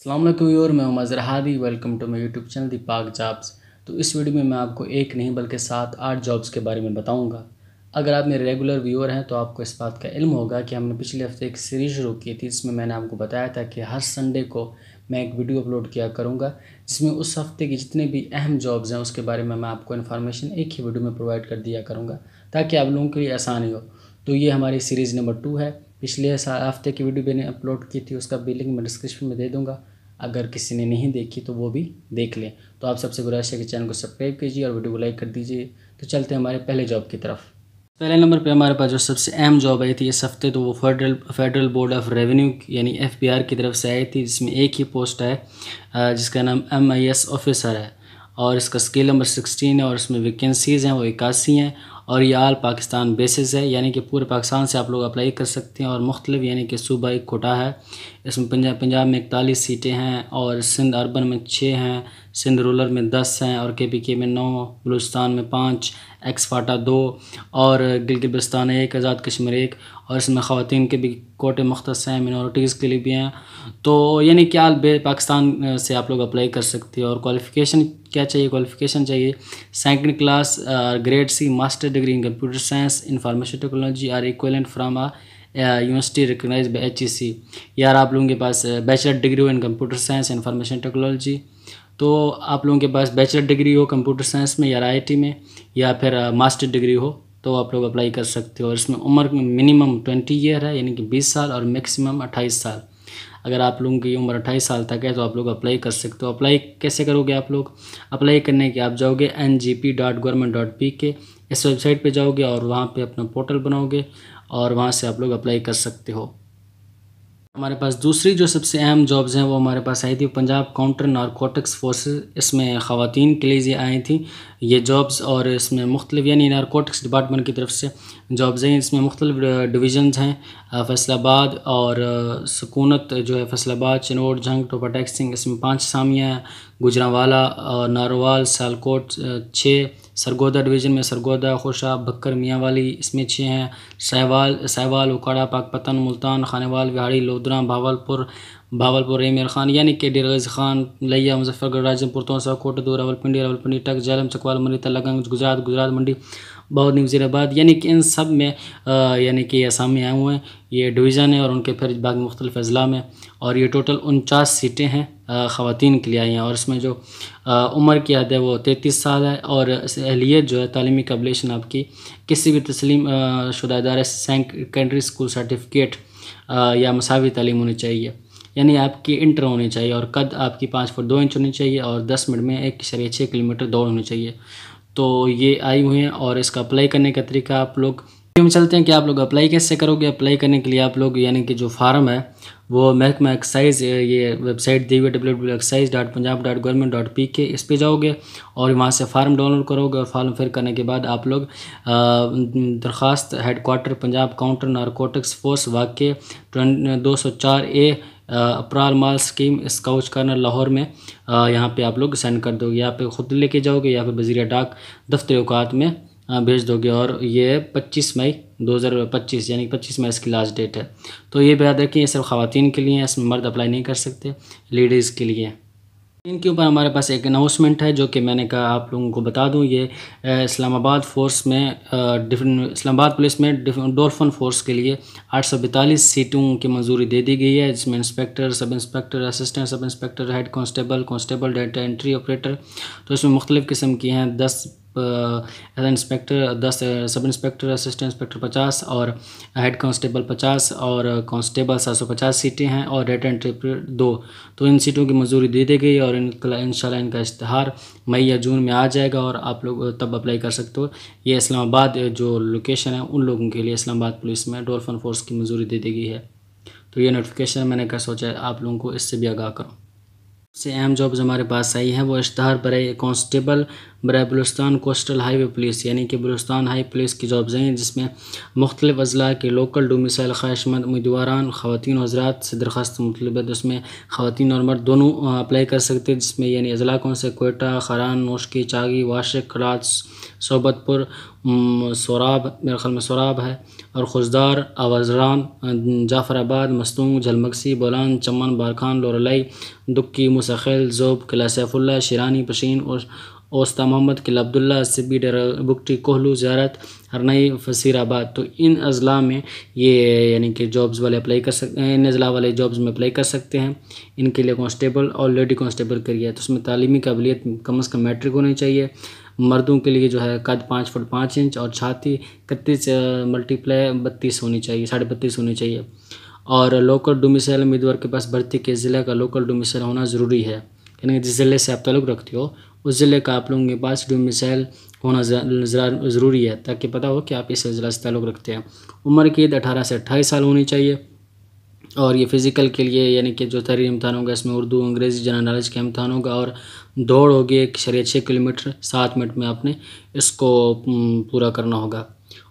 अस्सलाम वालेकुम व्यूअर, मैं Mazhar Hadi. Welcome to my YouTube channel the Pak jobs. तो इस वीडियो में मैं आपको एक नहीं बल्कि 7-8 जॉब्स के बारे में बताऊंगा। अगर आप मेरे रेगुलर व्यूअर हैं तो आपको इस बात का इल्म होगा कि हमने पिछले हफ्ते एक सीरीज़ शुरू की थी जिसमें मैंने आपको बताया था कि हर संडे को मैं एक वीडियो अपलोड किया करूँगा जिसमें उस हफ्ते की जितने भी अहम जॉब्स हैं उसके बारे में मैं आपको इन्फॉर्मेशन एक ही वीडियो में प्रोवाइड कर दिया करूँगा ताकि आप लोगों के लिए आसानी हो। तो ये हमारी सीरीज़ नंबर 2 है। पिछले हफ्ते की वीडियो मैंने अपलोड की थी, उसका भी लिंक मैं डिस्क्रिप्शन में दे दूँगा। अगर किसी ने नहीं देखी तो वो भी देख लें। तो आप सबसे गुजारिश है कि चैनल को सब्सक्राइब कीजिए और वीडियो को लाइक कर दीजिए। तो चलते हैं हमारे पहले जॉब की तरफ। पहले नंबर पे हमारे पास जो सबसे अहम जॉब आई थी इस हफ्ते, तो वो फेडरल बोर्ड ऑफ रेवेन्यू यानी FBR की तरफ से आई थी, जिसमें एक ही पोस्ट है जिसका नाम MIS ऑफिसर है और इसका स्केल नंबर 16 है और इसमें वैकेंसीज़ हैं वो 81 हैं और ये आल पाकिस्तान बेसिस है, यानी कि पूरे पाकिस्तान से आप लोग अप्लाई कर सकते हैं और मुख्तलिफ यानी कि सूबा एक कोटा है। इसमें पंजाब में 41 सीटें हैं और सिंध अर्बन में 6 हैं, सिंध रूरल में 10 हैं और KPK में 9, बलूचिस्तान में 5, एक्सफाटा 2 और गिलगित बल्तिस्तान 1, आज़ाद कश्मीर 1 और इसमें ख़वातीन के भी कोटे मुख्तस हैं, मिनॉरिटीज़ के लिए भी हैं। तो यानी कि आल पाकिस्तान से आप लोग अप्लाई कर सकते हैं। और क्वालिफ़िकेशन क्या चाहिए? क्वालिफ़िकेशन चाहिए 2nd class grade C master degree in computer science information technology or equivalent from university recognize by HEC। यार आप लोगों के पास बैचलर डिग्री हो in computer science information technology, तो आप लोगों के पास बैचलर डिग्री हो कंप्यूटर साइंस में या IIT में या फिर मास्टर डिग्री हो तो आप लोग अप्लाई कर सकते हो। और इसमें उम्र मिनिमम 20 ईयर है यानी कि 20 साल और मैक्सिमम 28 साल। अगर आप लोगों की उम्र 28 साल तक है तो आप लोग अप्लाई कर सकते हो। अप्लाई कैसे करोगे? आप लोग अप्लाई करने के आप जाओगे ngp.government.pk, इस वेबसाइट पे जाओगे और वहाँ पे अपना पोर्टल बनाओगे और वहाँ से आप लोग अप्लाई कर सकते हो। हमारे पास दूसरी जो सबसे अहम जॉब्स हैं वो हमारे पास आई थी पंजाब काउंटर नारकोटिक्स फोर्सेस। इसमें ख़वातीन के लिए ये आई थी ये जॉब्स और इसमें मुख्तलिफ यानी नारकोटिक्स डिपार्टमेंट की तरफ से जॉब्स हैं। इसमें मुख्तलिफ डिवीज़न्स हैं, फैसलाबाद और सुकूनत जो है फैसलाबाद, चिनोट, झंग, टोपा टैक्सिंग, इसमें 5 सामियाँ हैं। गुजरांवाला, नारोवाल, सियालकोट 6, सरगोदा डिवीज़न में सरगोदा, खुशा, बक्कर, मियांवाली इसमें 6 हैं। सहवाल, उकाड़ा, पाकपतन, मुल्तान, खानेवाल, विहाड़ी, लोधरा, भावलपुर एमिर खान यानी कि डेर गजी खान, लिया, मुजफ्फरगढ़, राजमपुर, तोसा, कोटदू, रावलपिंडी, टक, झेलम, चकवाल, मरी, तल्लागंज, गुजरात मंडी, बहुत वज़ीराबाद, यानी कि इन सब में यानी कि असामी आए हुए हैं। ये डिवीज़न है और उनके फिर बाकी मुख्तलिफ अज़ला में और ये टोटल 49 सीटें हैं ख़वातीन के लिए आई हैं। और इसमें जो उम्र की हद है वो 33 साल है और अहलियत जो है तालीमी काबिलियत आपकी किसी भी तस्लीम शुदा इदारे से सेकेंडरी स्कूल सर्टिफिकेट या मसावी तालीम होनी चाहिए, यानी आपकी इंटर होनी चाहिए और कद आपकी 5 फुट 2 इंच होनी चाहिए और 10 मिनट में 1.6 किलोमीटर दौड़ होनी चाहिए। तो ये आई हुई हैं और इसका अप्लाई करने का तरीका आप लोग हम चलते हैं कि आप लोग अप्लाई कैसे करोगे। अप्लाई करने के लिए आप लोग यानी कि जो फार्म है वो महकमा एक्साइज़ ये वेबसाइट दी हुई www.excise.punjab.government.pk, इस पे जाओगे और वहाँ से फार्म डाउनलोड करोगे और फार्म फिल करने के बाद आप लोग दरख्वास्त headquarter Punjab counter narcotics force वाक़ 204A अपराल माल स्कीम स्काउच कार्नर लाहौर में यहाँ पे आप लोग सेंड कर दोगे। यहाँ पे ख़ुद लेके जाओगे या फिर वज़ीर डाक दफ्तर औकात में भेज दोगे और ये 25 मई 2025 यानी 25 मई इसकी लास्ट डेट है। तो ये याद रखिए, ये सिर्फ ख़वातीन के लिए है, इसमें मर्द अप्लाई नहीं कर सकते, लेडीज़ के लिए। इनके ऊपर हमारे पास एक अनाउंसमेंट है जो कि मैंने कहा आप लोगों को बता दूं। ये इस्लामाबाद फोर्स में इस्लामाबाद पुलिस में डॉल्फिन फोर्स के लिए 842 सीटों की मंजूरी दे दी गई है, जिसमें inspector, sub inspector, assistant sub inspector, head constable, data entry operator. तो इसमें मुख्तलिफ़ किस्म की हैं, 10 inspector, 10 sub inspector, assistant inspector 50 और हेड कांस्टेबल 50 और कांस्टेबल 750 सीटें हैं और डाटा एंट्री 2। तो इन सीटों की मंजूरी दे दी गई और इंशाल्लाह इनका इश्तिहार मई या जून में आ जाएगा और आप लोग तब अप्लाई कर सकते हो। ये इस्लामाबाद जो लोकेशन है उन लोगों के लिए इस्लामाबाद पुलिस में डॉल्फिन फोर्स की मंजूरी दे दी गई है। तो ये नोटिफिकेशन मैंने क्या सोचा आप लोगों को इससे भी आगाह करूँ। सबसे अहम जॉब्स हमारे पास आई हैं वो इश्तिहार बराए कांस्टेबल बराए बलूचिस्तान कोस्टल हाईवे पुलिस यानी कि बलूचिस्तान हाई पुलिस की जॉब्स हैं, जिसमें मुख्तलिफ अज़ला के लोकल डोमिसाइल ख्वाहिशमंद उम्मीदवारान ख़वातीन और हज़रात से दरख्वास्त मुतलब है। उसमें ख़वातीन और मर्द दोनों अप्लाई कर सकते हैं, जिसमें यानी अज़ला कौन से कोयटा, खरान, नोशकी, चागी, वाशिक, कराच, सोबतपुर, सोराब, मेरे ख्याल में सोराब है, और खुशदार, आवाज़रान, जाफ़राबाद, मस्तूंग, झलमक्सी, बोलान, चमन, बारखान, लोरलाई, दुक्की, मुसखिल, ज़ोब, किला सैफुल्ला, शिरानी, पशीन और ओस्ता मोहम्मद, किला अब्दुल्ला, सिब्बी, डेरा बुगटी, कोहलू, ज़ियारत, हरनई, फसीराबाद। तो इन अज़ला में ये यानी कि जॉब्स वाले अप्लाई कर सकते हैं, इन अज़ला वाले जॉब्स में अप्लाई कर सकते हैं। इनके लिए कांस्टेबल और लेडी कांस्टेबल के लिए, तो उसमें तालीमी काबिलियत कम से कम मैट्रिक होनी चाहिए। मर्दों के लिए जो है कद 5 फुट 5 इंच और छाती 31 मल्टीप्लाई 32 होनी चाहिए, 32.5 होनी चाहिए। और लोकल डोमिसाइल उम्मीदवार के पास भर्ती के ज़िले का लोकल डोमिसाइल होना ज़रूरी है, यानी जिस ज़िले से आप ताल्लुक़ रखते हो उस ज़िले का आप लोगों के पास डोमिसाइल होना ज़रूरी है, ताकि पता हो कि आप इस ज़िले से ताल्लुक़ रखते हैं। उम्र कैद 18 से 28 साल होनी चाहिए। और ये फ़िज़िकल के लिए यानी कि जो तहरीरी इम्तहान होगा इसमें उर्दू, अंग्रेज़ी, जनरल नॉलेज का इम्तहान होगा, और दौड़ होगी एक शरीय 6 किलोमीटर 7 मिनट में आपने इसको पूरा करना होगा।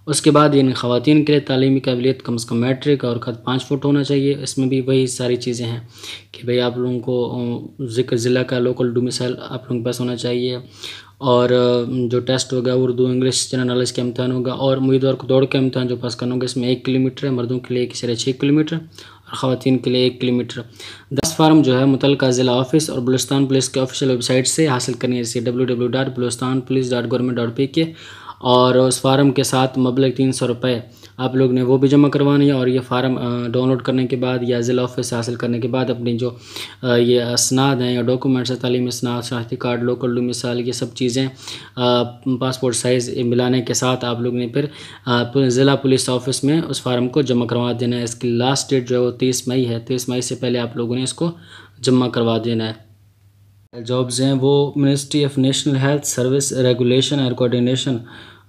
उसके बाद इन ख़वातीन के लिए तालीमी काबिलियत कम से कम मैट्रिक और कद 5 फुट होना चाहिए। इसमें भी वही सारी चीज़ें हैं कि भाई आप लोगों को ज़िला का लोकल डोमिसाइल आप लोगों के पास होना चाहिए, और जो टेस्ट होगा उर्दू, इंग्लिश, जनरल नॉलेज का इम्तहान होगा, और उम्मीदवार को दौड़ का इम्तहान जो पास करना होगा इसमें 1 किलोमीटर है, मर्दों के लिए 6 किलोमीटर और ख़वातीन के लिए 1 किलोमीटर। 10 फार्म जो है मुतल्लिका ज़िला ऑफिस और बलूचिस्तान पुलिस के ऑफिशियल वेबसाइट से हासिल करनी है, जैसे www.balochistanpolice.government.pk, और उस फार्म के साथ मबलग 300 रुपये आप लोग ने वो भी जमा करवानी है। और ये फार्म डाउनलोड करने के बाद या ज़िला ऑफिस से हासिल करने के बाद अपनी जो ये असनाद हैं या डॉक्यूमेंट्स हैं, तालीमी असनाद, शनाख्ती कार्ड, लोकल डोमिसाइल, ये सब चीज़ें पासपोर्ट साइज़ मिलाने के साथ आप लोग ने फिर ज़िला पुलिस ऑफिस में उस फार्म को जमा करवा देना है। इसकी लास्ट डेट जो है वो 30 मई है। 30 मई से पहले आप लोगों ने इसको जमा करवा देना है। जॉब्स हैं वो ministry of national health service regulation and coordination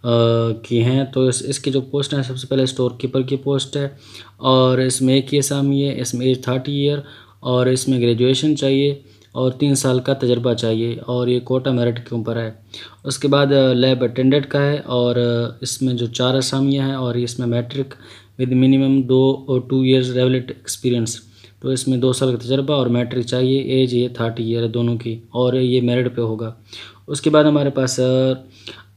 की हैं। तो इसकी जो पोस्ट है सबसे पहले स्टोर कीपर की पोस्ट है, और इसमें एक ही असामी है, इसमें एज 30 ईयर, और इसमें ग्रेजुएशन चाहिए और 3 साल का तजर्बा चाहिए, और ये कोटा मेरिट के ऊपर है। उसके बाद लैब अटेंडेंट का है, और इसमें जो 4 असामियाँ हैं, और इसमें matric with minimum 2 years relevant experience, तो इसमें 2 साल का तजर्बा और मैट्रिक चाहिए। एज ये 30 ईयर है दोनों की, और ये मेरिट पे होगा। उसके बाद हमारे पास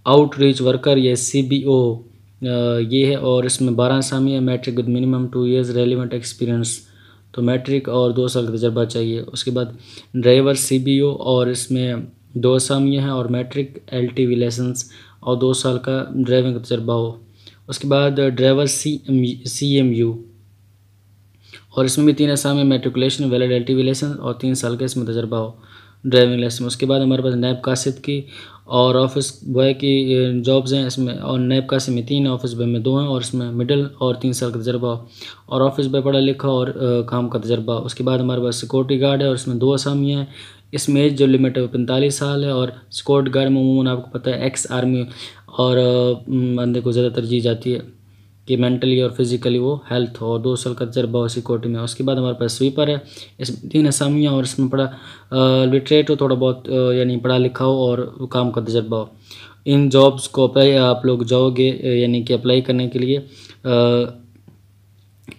आउटरीच वर्कर ये CBO ये है, और इसमें 12 असामी है, matric with minimum 2 years relevant experience, तो मैट्रिक और 2 साल का तजर्बा चाहिए। उसके बाद ड्राइवर CBO, और इसमें 2 असामियाँ हैं और मैट्रिक LTV लाइसेंस और 2 साल का ड्राइविंग का तजर्बा हो। उसके बाद ड्राइवर CMU, और इसमें भी 3 असामी, मैट्रिकुलेशन, वैलिड LTV लाइसेंस और 3 साल का इसमें तजर्बा हो, ड्राइविंग लाइसेंस। उसके बाद हमारे पास नायब कासिद की और ऑफिस बॉय की जॉब्स हैं इसमें, और नायब कासिद में 3, ऑफिस बॉय में 2 हैं, और इसमें मिडिल और 3 साल का तजर्बा हो, और ऑफिस बॉय पढ़ा लिखा और काम का तजर्बा। उसके बाद हमारे पास सिक्योरिटी गार्ड है, और इसमें 2 असामियाँ हैं। इसमें एज जो लिमिट है वो 45 साल है, और सिक्योरिटी गार्ड में अमूमन आपको पता है एक्स आर्मी और बंदे को ज़्यादा तरजीह जाती है कि मेंटली और फिज़िकली वो हेल्थ हो, और 2 साल का तजर्बा हो सिक्योरिटी में। उसके बाद हमारे पास स्वीपर है, इसमें 3 असामियाँ, और इसमें पढ़ा लिटरेट हो थोड़ा बहुत, यानी पढ़ा लिखा हो और काम का तजर्बा हो। इन जॉब्स को अप्लाई आप लोग जाओगे यानी कि अप्लाई करने के लिए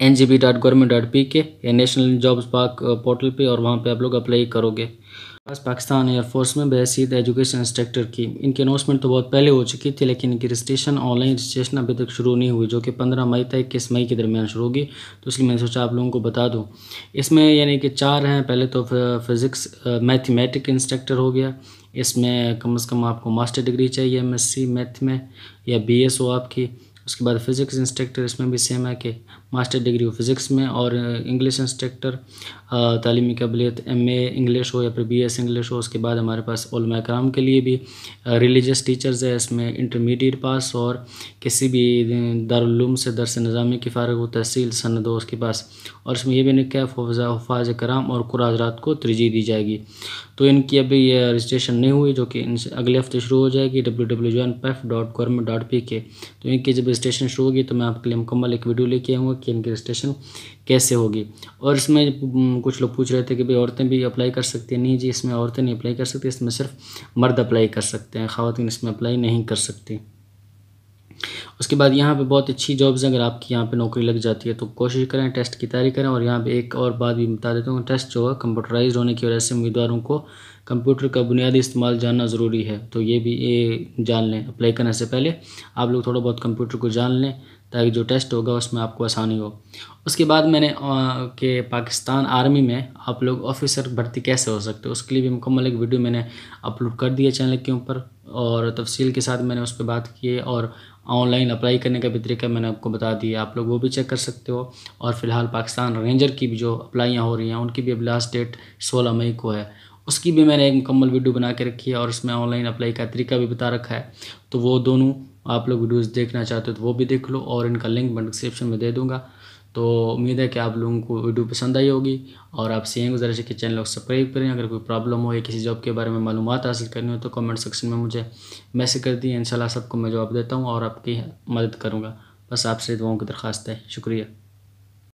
ngb.government.pk या नेशनल जॉब्स पार्क पोर्टल पे, और वहाँ पे आप लोग अप्लाई करोगे। पाकिस्तान एयरफोर्स में बहसीत एजुकेशन इंस्ट्रक्टर की इनकी अनाउंसमेंट तो बहुत पहले हो चुकी थी, लेकिन इनकी रजिस्ट्रेशन ऑनलाइन रजिस्ट्रेशन अभी तक शुरू नहीं हुई, जो कि 15 मई तक 21 मई के दरमियान शुरू होगी। तो इसलिए मैंने सोचा आप लोगों को बता दूं। इसमें यानी कि 4 हैं। पहले तो फिज़िक्स मैथमेटिक इंस्ट्रक्टर हो गया, इसमें कम से कम आपको मास्टर डिग्री चाहिए MSc मैथ में या BS हो आपकी। उसके बाद फ़िज़िक्स इंस्ट्रक्टर, इसमें भी सेम है कि मास्टर डिग्री हो फ़िज़िक्स में, और इंग्लिश इंस्ट्रक्टर तालीमी काबिलियत MA इंग्लिश हो या फिर BS इंग्लिश हो। उसके बाद हमारे पास उलमा कराम के लिए भी रिलीजियस टीचर्स है, इसमें इंटरमीडिएट पास और किसी भी दारुल उलूम से दरस निज़ामी की फ़ारिग हो, तहसील सनद हो उसके पास। और इसमें यह भी निकाह हुफ़ाज़ कराम और कुरान हज़रात को तरजीह दी जाएगी। तो इनकी अभी ये रजिस्ट्रेशन नहीं हुई, जो कि इनसे अगले हफ्ते शुरू हो जाएगी www.pef.government.pk। तो इनकी जब रजिस्ट्रेशन शुरू होगी तो मैं आपके लिए मुकम्मल एक वीडियो लेके आऊँगा कि इनकी रजिस्ट्रेशन कैसे होगी। और इसमें कुछ लोग पूछ रहे थे कि भाई औरतें भी अप्लाई कर सकती हैं। नहीं जी, इसमें औरतें नहीं अप्लाई कर सकती, इसमें सिर्फ मर्द अप्लाई कर सकते हैं, ख़वातीन इसमें अप्लाई नहीं कर सकती। उसके बाद यहाँ पे बहुत अच्छी जॉब्स हैं, अगर आपकी यहाँ पे नौकरी लग जाती है तो कोशिश करें, टेस्ट की तैयारी करें। और यहाँ पे एक और बात भी बता देता हूँ, टेस्ट जो है कंप्यूटराइज होने की वजह से उम्मीदवारों को कंप्यूटर का बुनियादी इस्तेमाल जानना ज़रूरी है। तो ये भी ये जान लें, अप्लाई करने से पहले आप लोग थोड़ा बहुत कंप्यूटर को जान लें, ताकि जो टेस्ट होगा उसमें आपको आसानी हो। उसके बाद मैंने कि पाकिस्तान आर्मी में आप लोग ऑफिसर भर्ती कैसे हो सकते हो, उसके लिए भी मुकम्मल एक वीडियो मैंने अपलोड कर दिया चैनल के ऊपर, और तफसील के साथ मैंने उस पर बात की है। और ऑनलाइन अप्लाई करने का भी तरीका मैंने आपको बता दिया, आप लोग वो भी चेक कर सकते हो। और फिलहाल पाकिस्तान रेंजर की भी जो अप्लाइयाँ हो रही हैं उनकी भी अब लास्ट डेट 16 मई को है, उसकी भी मैंने एक मुकम्मल वीडियो बना के रखी है और उसमें ऑनलाइन अप्लाई का तरीका भी बता रखा है। तो वो दोनों आप लोग वीडियोज़ देखना चाहते हो तो वो भी देख लो, और इनका लिंक मैं डिस्क्रिप्शन में दे दूँगा। तो उम्मीद है कि आप लोगों को वीडियो पसंद आई होगी, और आपसे यही गुजारिश है कि चैनल को सब्सक्राइब करें। अगर कोई प्रॉब्लम हो या किसी जॉब के बारे में मालूमात हासिल करनी हो तो कमेंट सेक्शन में मुझे मैसेज कर दिए, इंशाल्लाह सबको मैं जवाब देता हूँ और आपकी मदद करूँगा। बस आपसे दुआओं की दरख्वास्त है। शुक्रिया।